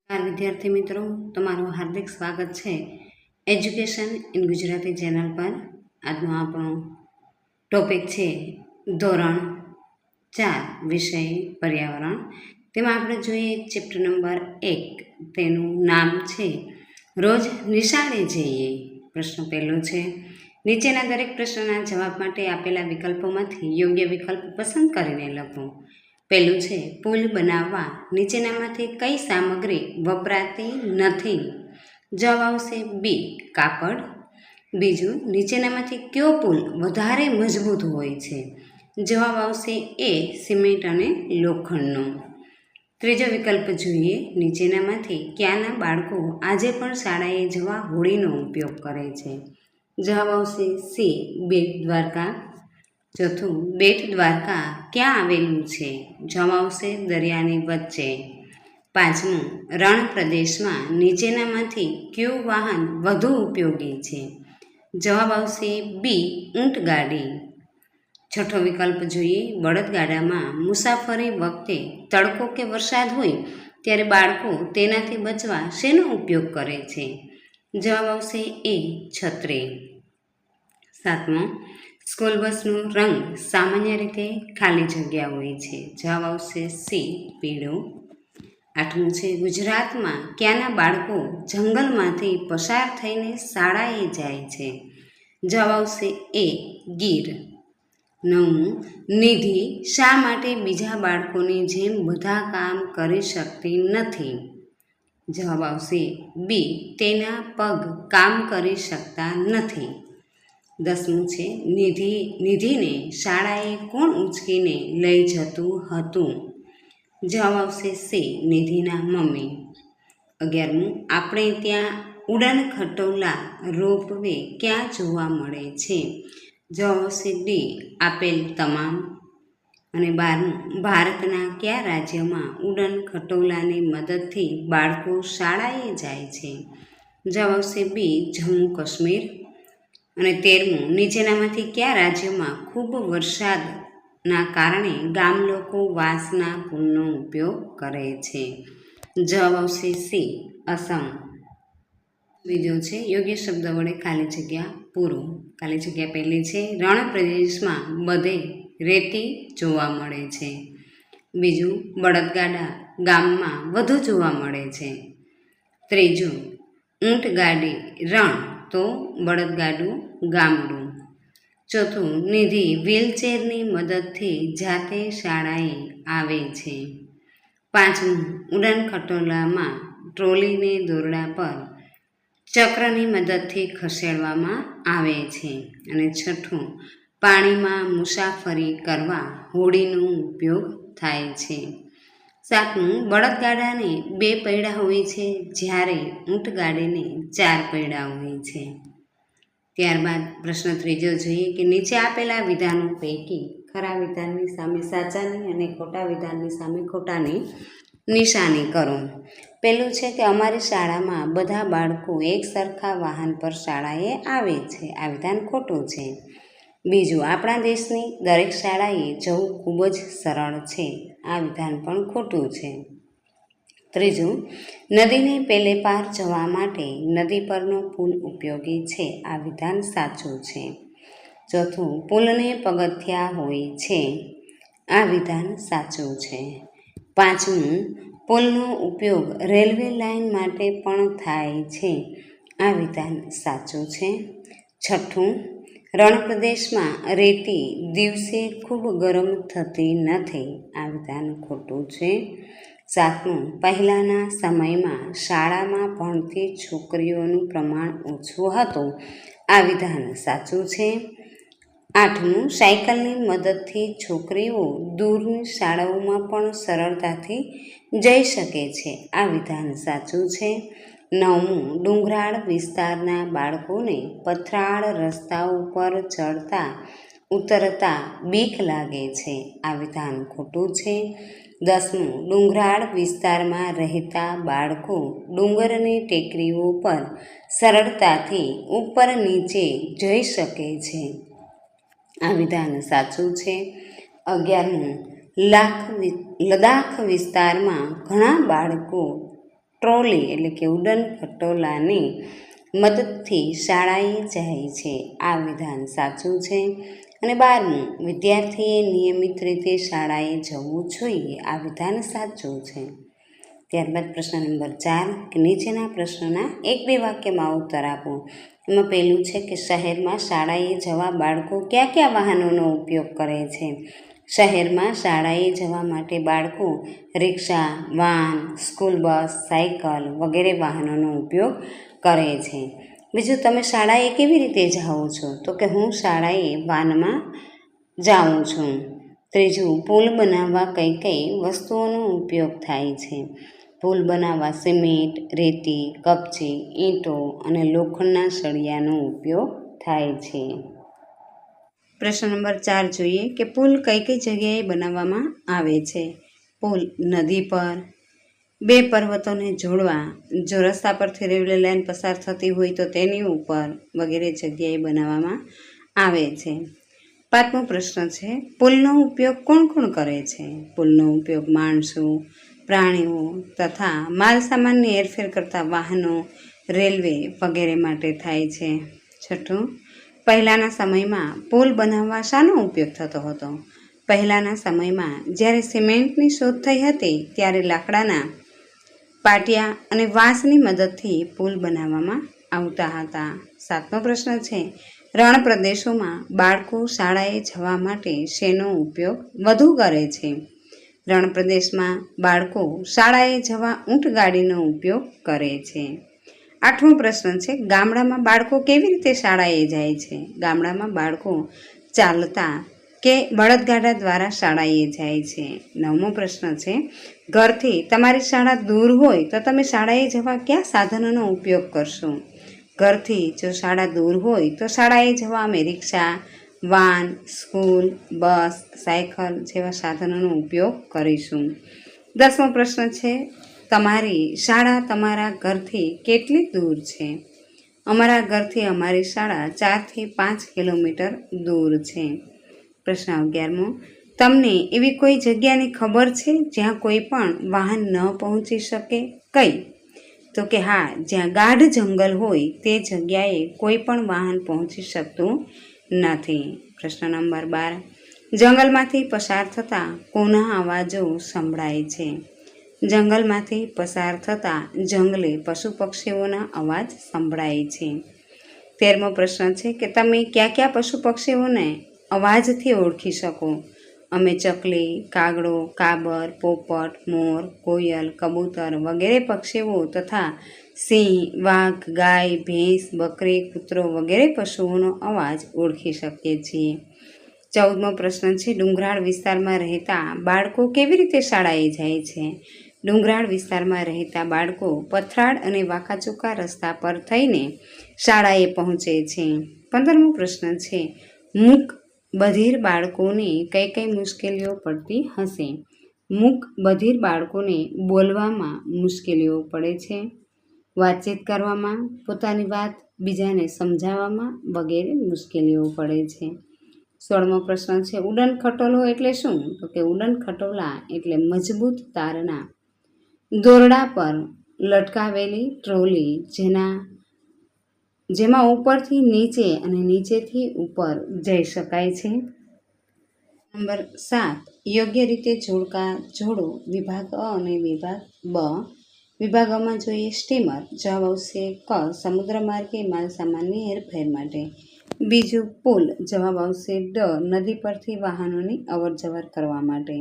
વિદ્યાર્થી મિત્રો, તમારું હાર્દિક સ્વાગત છે એજ્યુકેશન ઇન ગુજરાતી ચેનલ પર. આજનો આપણો ટોપિક છે ધોરણ 4 વિષય પર્યાવરણ. તેમાં આપણે જોઈએ ચેપ્ટર નંબર 1, તેનું નામ છે રોજ નિશાળે જઈએ. પ્રશ્ન પહેલો છે, નીચેના દરેક પ્રશ્નના જવાબ માટે આપેલા વિકલ્પોમાંથી યોગ્ય વિકલ્પ પસંદ કરીને લખો. પહેલું છે, પુલ બનાવવા નીચેનામાંથી કઈ સામગ્રી વપરાતી નથી? જવાબ આવશે બી, કાપડ. બીજું, નીચેનામાંથી કયો પુલ વધારે મજબૂત હોય છે? જવાબ આવશે એ, સિમેન્ટ અને લોખંડનો. ત્રીજો વિકલ્પ જોઈએ, નીચેનામાંથી ક્યાંના બાળકો આજે પણ શાળાએ જવા હોડીનો ઉપયોગ કરે છે? જવાબ આવશે સી, બેટ દ્વારકા. ચોથું, બેટ દ્વારકા ક્યાં આવેલું છે? જવાબ આવશે દરિયાની વચ્ચે. પાંચમું, રણ પ્રદેશમાં નીચેનામાંથી કયું વાહન વધુ ઉપયોગી છે? જવાબ આવશે બી, ઊંટગાડી. છઠ્ઠો વિકલ્પ જોઈએ, બળદગાડામાં મુસાફરી વખતે તડકો કે વરસાદ હોય ત્યારે બાળકો તેનાથી બચવા શેનો ઉપયોગ કરે છે? જવાબ આવશે એ, છત્રી. સાતમો, સ્કૂલ બસનો રંગ સામાન્ય રીતે ખાલી જગ્યા હોય છે? જવાબ આવશે સી, પીળો. આઠમું છે, ગુજરાતમાં ક્યાંના બાળકો જંગલમાંથી પસાર થઈને શાળાએ જાય છે? જવાબ આવશે એ, ગીર. નવમું, નિધિ શા માટે બીજા બાળકોની જેમ બધા કામ કરી શકતી નથી? જવાબ આવશે બી, તેના પગ કામ કરી શકતા નથી. દસમું છે, નિધિને શાળાએ કોણ ઉંચકીને લઈ જતું હતું? જવાબ આવશે સી, નિધિના મમ્મી. 11મું, આપણે ત્યાં ઉડાન ખટોલા રોપવે ક્યાં જોવા મળે છે? જવાબ આવશે ડી, આપેલ તમામ. અને 12મું, ભારતના કયા રાજ્યમાં ઉડાન ખટોલાની મદદથી બાળકો શાળાએ જાય છે? જવાબ આવશે બી, જમ્મુ કાશ્મીર. અને 13મું, નીચેનામાંથી કયા રાજ્યમાં ખૂબ વરસાદના કારણે ગામ લોકો વાંસના પુલનો ઉપયોગ કરે છે? જવાબ આવશે સી, અસમ. બીજો છે, યોગ્ય શબ્દ વડે ખાલી જગ્યા પૂરો. ખાલી જગ્યા પહેલી છે, રણ પ્રદેશમાં બધે રેતી જોવા મળે છે. બીજું, બળદગાડા ગામમાં વધુ જોવા મળે છે. ત્રીજું, ઊંટગાડી રણ તો બળદગાડું ગામડું. ચોથું, નિધિ વ્હીલચેરની મદદથી જાતે શાળાએ આવે છે. પાંચમું, ઉડાન ખટોલામાં ટ્રોલીને દોરડા પર ચક્રની મદદથી ખસેડવામાં આવે છે. અને છઠ્ઠું, પાણીમાં મુસાફરી કરવા હોડીનો ઉપયોગ થાય છે. સાતમું, બળદગાડાને 2 પૈડા હોય છે જ્યારે ઊંટગાડીને 4 પૈડા હોય છે. ત્યારબાદ પ્રશ્ન ત્રીજો જોઈએ કે નીચે આપેલા વિધાનો પૈકી ખરા વિધાનની સામે સાચાની અને ખોટા વિધાનની સામે ખોટાની નિશાની કરો. પહેલું છે કે અમારી શાળામાં બધા બાળકો એક સરખા વાહન પર શાળાએ આવે છે. આ વિધાન ખોટું છે. બીજું, આપણા દેશની દરેક શાળાએ જવું ખૂબ જ સરળ છે. આ વિધાન પણ ખોટું છે. ત્રીજું, નદીને પેલે પાર જવા માટે નદી પરનો પુલ ઉપયોગી છે. આ વિધાન સાચું છે. ચોથું, પુલને પગથિયા હોય છે. આ વિધાન સાચું છે. પાંચમું, પુલનો ઉપયોગ રેલવે લાઇન માટે પણ થાય છે. આ વિધાન સાચું છે. છઠ્ઠું, રણપ્રદેશમાં રેતી દિવસે ખૂબ ગરમ થતી નથી. આ વિધાન ખોટું છે. સાતમું, પહેલાંના સમયમાં શાળામાં ભણતી છોકરીઓનું પ્રમાણ ઓછું હતું. આ વિધાન સાચું છે. આઠમું, સાયકલની મદદથી છોકરીઓ દૂરની શાળાઓમાં પણ સરળતાથી જઈ શકે છે. આ વિધાન સાચું છે. નવમું, ડુંગરાળ વિસ્તારના બાળકોને પથરાળ રસ્તાઓ પર ચડતા ઉતરતા બીક લાગે છે. આ વિધાન ખોટું છે. દસમું, ડુંગરાળ વિસ્તારમાં રહેતા બાળકો ડુંગરની ટેકરીઓ પર સરળતાથી ઉપર નીચે જઈ શકે છે. આ વિધાન સાચું છે. 11મું, લદાખ વિસ્તારમાં ઘણા બાળકો ટ્રોલી એટલે કે ઉડન ખટોલાની મદદથી શાળાએ જાય છે. આ વિધાન સાચું છે. અને 12મું, વિદ્યાર્થીએ નિયમિત રીતે શાળાએ જવું જોઈએ. આ વિધાન સાચું છે. ત્યારબાદ પ્રશ્ન નંબર 4 કે નીચેના પ્રશ્નોના 1-2 વાક્યમાં ઉત્તર આપો. એમાં પહેલું છે કે શહેરમાં શાળાએ જવા બાળકો કયા કયા વાહનોનો ઉપયોગ કરે છે? શહેરમાં શાળાએ જવા માટે બાળકો રિક્ષા, વાન, સ્કૂલ બસ, સાયકલ વગેરે વાહનોનો ઉપયોગ કરે છે. બીજું, તમે શાળાએ કેવી રીતે જાઓ છો? તો કે હું શાળાએ વાનમાં જાઉં છું. ત્રીજું, પુલ બનાવવા કઈ કઈ વસ્તુઓનો ઉપયોગ થાય છે? પુલ બનાવવા સિમેન્ટ, રેતી, કપચી, ઈંટો અને લોખંડના સળિયાનો ઉપયોગ થાય છે. પ્રશ્ન નંબર 4 જોઈએ કે પુલ કઈ કઈ જગ્યાએ બનાવવામાં આવે છે? પુલ નદી પર, 2 પર્વતોને જોડવા, જો રસ્તા પરથી રેલવે લાઇન પસાર થતી હોય તો તેની ઉપર વગેરે જગ્યાએ બનાવવામાં આવે છે. 5મો પ્રશ્ન છે, પુલનો ઉપયોગ કોણ કોણ કરે છે? પુલનો ઉપયોગ માણસો, પ્રાણીઓ તથા માલસામાનની હેરફેર કરતા વાહનો, રેલવે વગેરે માટે થાય છે. 6, પહેલાંના સમયમાં પુલ બનાવવા શાનો ઉપયોગ થતો હતો? પહેલાંના સમયમાં જ્યારે સિમેન્ટની શોધ થઈ હતી ત્યારે લાકડાના પાટિયા અને વાંસની મદદથી પુલ બનાવવામાં આવતા હતા. 7મો પ્રશ્ન છે, રણ પ્રદેશોમાં બાળકો શાળાએ જવા માટે શેનો ઉપયોગ વધુ કરે છે? રણ પ્રદેશમાં બાળકો શાળાએ જવા ઊંટગાડીનો ઉપયોગ કરે છે. 8મો પ્રશ્ન છે, ગામડામાં બાળકો કેવી રીતે શાળાએ જાય છે? ગામડામાં બાળકો ચાલતા કે બળદગાડા દ્વારા શાળાએ જાય છે. 9મો પ્રશ્ન છે, ઘરથી તમારી શાળા દૂર હોય તો તમે શાળાએ જવા કયા સાધનોનો ઉપયોગ કરશો? ઘરથી જો શાળા દૂર હોય તો શાળાએ જવા અમે રિક્ષા, વાન, સ્કૂલ, બસ, સાયકલ જેવા સાધનોનો ઉપયોગ કરીશું. 10મો પ્રશ્ન છે, તમારી શાળા તમારા ઘરથી કેટલી દૂર છે? અમારા ઘરથી અમારી શાળા 4 થી 5 કિલોમીટર દૂર છે. પ્રશ્ન 11મો, તમને એવી કોઈ જગ્યાની ખબર છે જ્યાં કોઈ પણ વાહન ન પહોંચી શકે? કઈ? તો કે હા, જ્યાં ગાઢ જંગલ હોય તે જગ્યાએ કોઈ પણ વાહન પહોંચી શકતું નથી. પ્રશ્ન નંબર 12, જંગલમાંથી પસાર થતા કોના અવાજો સંભળાય છે? જંગલમાંથી પસાર થતા જંગલી પશુ પક્ષીઓના અવાજ સંભળાય છે. 13મો પ્રશ્ન છે કે તમે કયા કયા પશુ પક્ષીઓને અવાજથી ઓળખી શકો? અમે ચકલી, કાગડો, કાબર, પોપટ, મોર, કોયલ, કબૂતર વગેરે પક્ષીઓ તથા સિંહ, વાઘ, ગાય, ભેંસ, બકરી, કૂતરો વગેરે પશુઓનો અવાજ ઓળખી શકીએ છીએ. 14મો પ્રશ્ન છે, ડુંગરાળ વિસ્તારમાં રહેતા બાળકો કેવી રીતે શાળાએ જાય છે? ડુંગરાળ વિસ્તારમાં રહેતા બાળકો પથરાળ અને વાંકાચૂકા રસ્તા પર થઈને શાળાએ પહોંચે છે. 15મો પ્રશ્ન છે, મૂક બધિર બાળકોને કઈ કઈ મુશ્કેલીઓ પડતી હશે? મૂક બધિર બાળકોને બોલવામાં મુશ્કેલીઓ પડે છે, વાતચીત કરવામાં, પોતાની વાત બીજાને સમજાવવામાં વગેરે મુશ્કેલીઓ પડે છે. 16મો પ્રશ્ન છે, ઉડન ખટોલો એટલે શું? તો કે ઉડન ખટોલા એટલે મજબૂત તારના દોરડા પર લટકાવેલી ટ્રોલી જેમાં ઉપરથી નીચે અને નીચેથી ઉપર જઈ શકાય છે. નંબર 7, યોગ્ય રીતે જોડકા જોડો. વિભાગ અ અને વિભાગ બ. વિભાગ અમાં જોઈએ સ્ટીમર, જવાબ આવશે ક, સમુદ્ર માર્ગે માલસામાનની હેરફેર માટે. બીજું પુલ, જવાબ આવશે ડ, નદી પરથી વાહનોની અવરજવર કરવા માટે.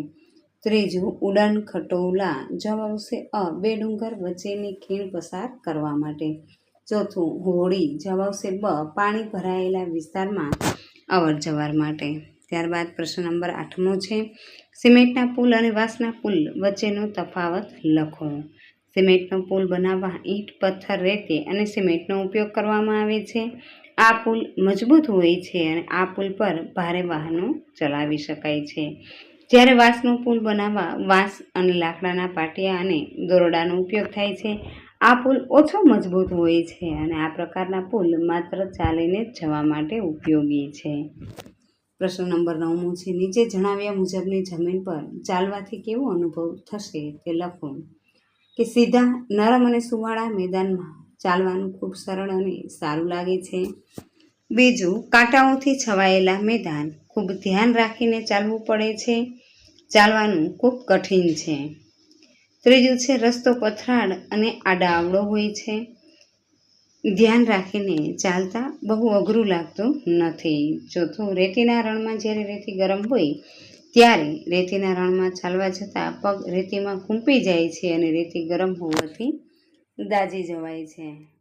ત્રીજું ઉડન ખટોલા, જવાબ આવશે અ, 2 ડુંગર વચ્ચેની ખીણ પસાર કરવા માટે. ચોથું હોડી, જવાબ આવશે બ, પાણી ભરાયેલા વિસ્તારમાં અવરજવર માટે. ત્યારબાદ પ્રશ્ન નંબર 8મો છે, સિમેન્ટના પુલ અને વાંસના પુલ વચ્ચેનો તફાવત લખો. સિમેન્ટનો પુલ બનાવવા ઈંટ, પથ્થર, રેતી અને સિમેન્ટનો ઉપયોગ કરવામાં આવે છે. આ પુલ મજબૂત હોય છે અને આ પુલ પર ભારે વાહનો ચલાવી શકાય છે. જ્યારે વાંસનો પુલ બનાવવા વાંસ અને લાકડાના પાટિયા અને દોરડાનો ઉપયોગ થાય છે. આ પુલ ઓછો મજબૂત હોય છે અને આ પ્રકારના પુલ માત્ર ચાલીને જ જવા માટે ઉપયોગી છે. પ્રશ્ન નંબર 9મો છે, નીચે જણાવ્યા મુજબની જમીન પર ચાલવાથી કેવો અનુભવ થશે તે લખો. કે સીધા નરમ અને સુવાળા મેદાનમાં ચાલવાનું ખૂબ સરળ અને સારું લાગે છે. બીજું, કાંટાઓથી છવાયેલા મેદાન ખૂબ ધ્યાન રાખીને ચાલવું પડે છે. ચાલવાનું ખૂબ કઠિન છે. ત્રીજું છે રસ્તો પથરાળ અને આડાઅવળો હોય છે. ધ્યાન રાખીને ચાલતા બહુ અઘરું લાગતું નથી. ચોથું, રેતીના રણમાં જ્યારે રેતી ગરમ હોય ત્યારે રેતીના રણમાં ચાલવા જતાં પગ રેતીમાં ખૂંપી જાય છે અને રેતી ગરમ હોવાથી દાઝી જવાય છે.